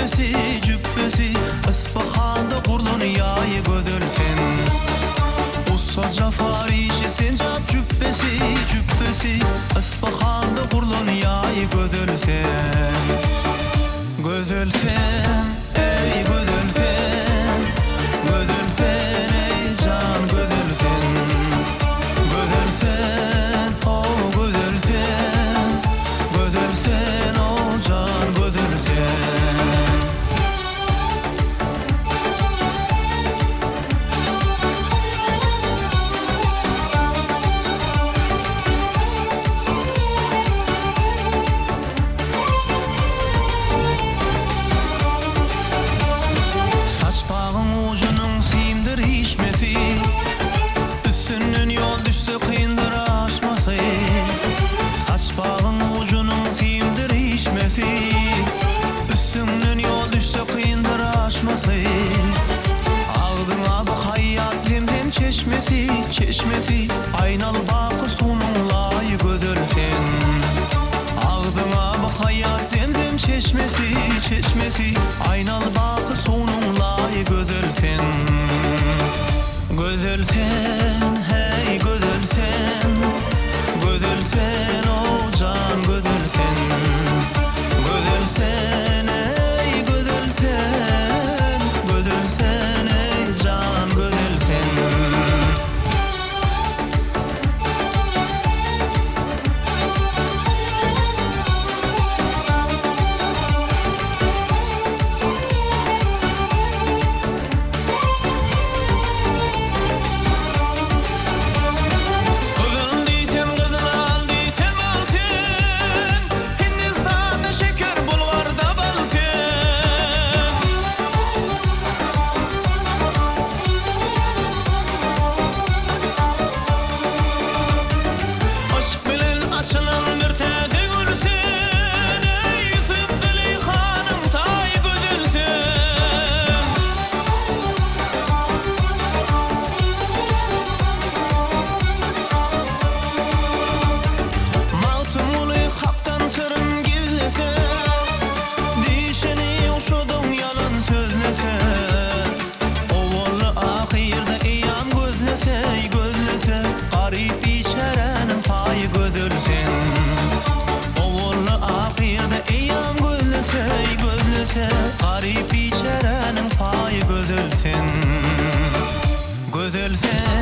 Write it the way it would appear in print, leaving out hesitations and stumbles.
cübbesi Isfahanda kurlun yağı gödülsen Ussa Cafarişi sincap cübbesi Isfahanda kurlun yağı gödülsen Gödülsen ey gödülsen Gödülsen ey can gödülsen Gödülsen o gödülsen Gödülsen o can gödülsen Üstünden yol düşse kıyındır aşması Ağdına bak hayat zemzem çeşmesi Aynalı bakı sunun layı gödülsen Ağdına bak hayat zemzem çeşmesi Aynalı bakı sunun layı gödülsen Gödülsen hey gödülsen Gödülsen o can gödülsen Gödülsen ey gödülsen Gödülsen ey can gödülsen Garip içerenin payı gödülsen Gödülsen